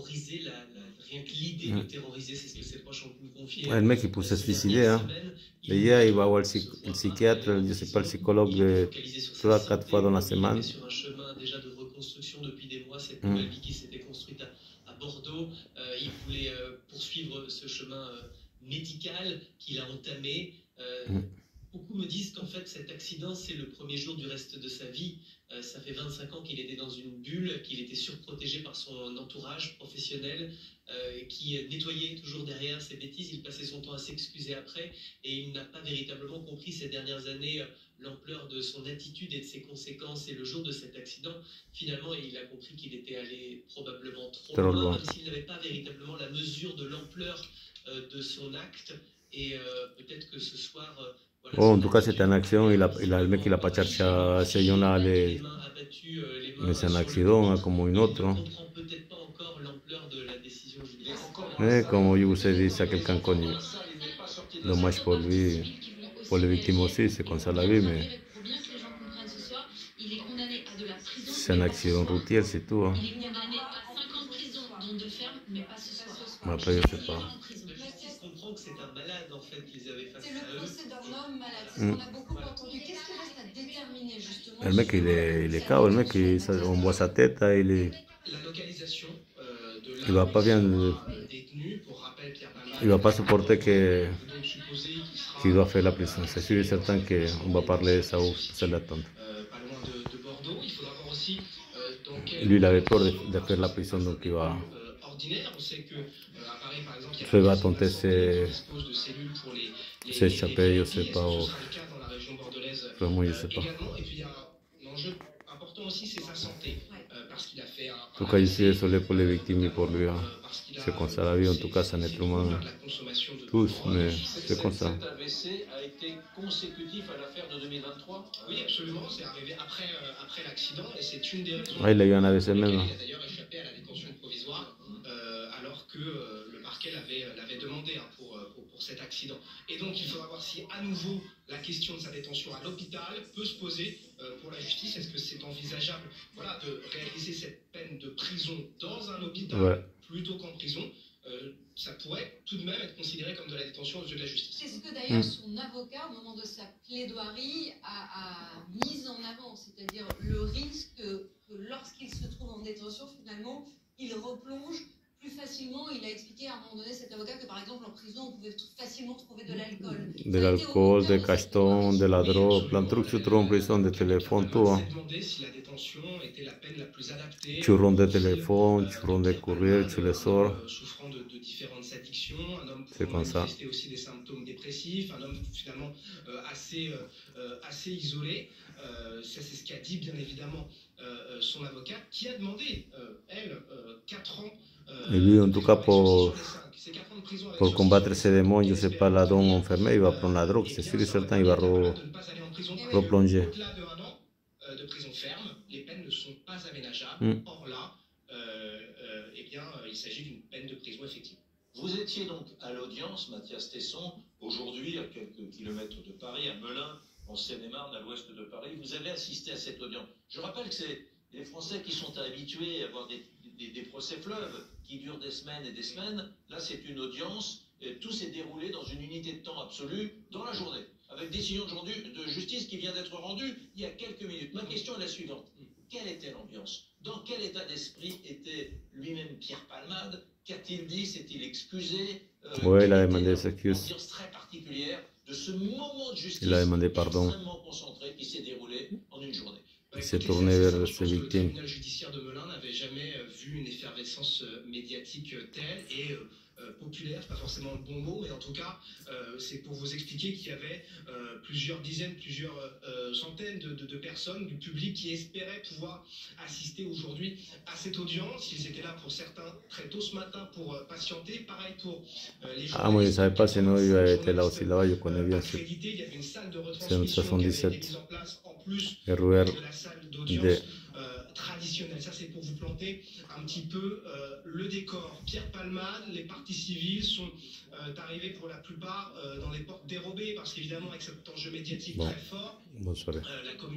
terroriser, rien que l'idée de terroriser, c'est ce que ses proches ont pu me confier. El mec, il peut se suicider, hein. D'ailleurs, il va voir le psychiatre, je sais pas, le psychologue, 3 à 4 fois dans la semaine. Sur un chemin déjà de reconstruction depuis des mois, cette nouvelle vie qui s'était construite à Bordeaux. Il voulait poursuivre ce chemin médical qu'il a entamé. Beaucoup me disent qu'en fait cet accident c'est le premier jour du reste de sa vie. Ça fait 25 ans qu'il était dans une bulle, qu'il était surprotégé par son entourage professionnel, qui nettoyait toujours derrière ses bêtises. Il passait son temps à s'excuser après et il n'a pas véritablement compris ces dernières années l'ampleur de son attitude et de ses conséquences. Et le jour de cet accident, finalement, il a compris qu'il était allé probablement trop loin, même s'il n'avait pas véritablement la mesure de l'ampleur de son acte. Et peut-être que ce soir... Oh, en tout cas, c'était une action. Le mec, il n'a pas cherché à señalarle, mais c'est un accident, hein, comme un autre. Comme je vous ai dit, c'est quelqu'un connu. Dommage pour lui, pour les victimes aussi, c'est comme ça la vie, mais c'est un accident routier, c'est tout. Hein. Mais après, je sais pas. Que c'est un malade en fait qu'ils avaient face à eux. C'est le procès d'un homme malade, c'est ce qu'on a beaucoup entendu. Qu'est-ce qui reste à déterminer justement? Le mec il est KO, le mec on voit sa tête, hein, il va pas bien, il va pas supporter qu'il doit faire la prison. C'est sûr et certain qu'on va parler de ça où c'est l'attente. Lui il avait peur de faire la prison, donc il va... Il va tenter s'échapper, je sais pas. Vraiment, je sais pas. En tout cas, je suis désolé pour les victimes et pour lui. Hein. C'est comme ça la vie, en tout cas, c'est un être humain. Tous, mais c'est comme ça. Cet AVC a été consécutif à l'affaire de 2023? Oui, absolument, c'est arrivé après l'accident et c'est une des raisons. Ah, il a eu un AVC même. Il a d'ailleurs échappé à la détention provisoire alors que le parquet l'avait demandé pour cet accident. Et donc il faudra voir si à nouveau la question de sa détention à l'hôpital peut se poser pour la justice. Est-ce que c'est envisageable de réaliser cette peine de prison dans un hôpital plutôt qu'en prison? Ça pourrait tout de même être considéré comme de la détention aux yeux de la justice. C'est ce que d'ailleurs son avocat, au moment de sa plaidoirie, a mis en avant, c'est-à-dire le risque que lorsqu'il se trouve en détention, finalement, il replonge plus facilement. Il a expliqué à un moment donné, cet avocat, que par exemple en prison, on pouvait facilement trouver de l'alcool. De l'alcool, des cachetons, de la drogue, plein de trucs se trouvent en prison, des téléphones, tout. Hein. Tu rondes des téléphones, tu rondes des courriers, tu les sors. C'est comme ça. Aussi des symptômes dépressifs, un homme finalement assez isolé. Ça, c'est ce qu'a dit bien évidemment son avocat, qui a demandé, elle, 4 ans. Et lui, en tout cas, pour combattre ces démons, je ne sais pas, là-dedans enfermé, il va prendre la drogue, c'est sûr et certain, il va replonger. Au-delà de 1 an de prison ferme, les peines ne sont pas aménageables. Or là, il s'agit d'une peine de prison effective. Vous étiez donc à l'audience, Mathias Tesson, aujourd'hui à quelques kilomètres de Paris, à Melun, en Seine-et-Marne, à l'ouest de Paris. Vous avez assisté à cette audience. Je rappelle que c'est les Français qui sont habitués à avoir des procès fleuves qui durent des semaines et des semaines. Là, c'est une audience. Et tout s'est déroulé dans une unité de temps absolue dans la journée, avec décision de justice qui vient d'être rendue il y a quelques minutes. Ma question est la suivante. Quelle était l'ambiance? Dans quel état d'esprit était lui-même Pierre Palmade? Qu'a-t-il dit? S'est-il excusé? Oui, il a demandé ses excuses. Une ambiance très particulière de ce moment de justice il a demandé pardon. Extrêmement concentré qui s'est déroulé en une journée. Il s'est tourné vers ses victimes. Le tribunal judiciaire de Melun n'avait jamais vu une effervescence médiatique telle et populaire, c'est pas forcément le bon mot, mais en tout cas, c'est pour vous expliquer qu'il y avait plusieurs dizaines, plusieurs centaines de personnes du public qui espéraient pouvoir assister aujourd'hui à cette audience. Ils étaient là pour certains très tôt ce matin pour patienter. Pareil pour les journalistes. Ah, moi je ne savais pas, sinon il avait été là aussi, là-bas, je connais bien. Il y avait une salle de C'est en retransmission qui avait été 77. mise en place en plus RUR de la salle d'audience traditionnelle. Ça, c'est pour vous planter un petit peu le décor. Pierre Palmade, les parties civiles sont arrivés pour la plupart dans les portes dérobées, parce qu'évidemment, avec cet enjeu médiatique très fort, bonne soirée. la communication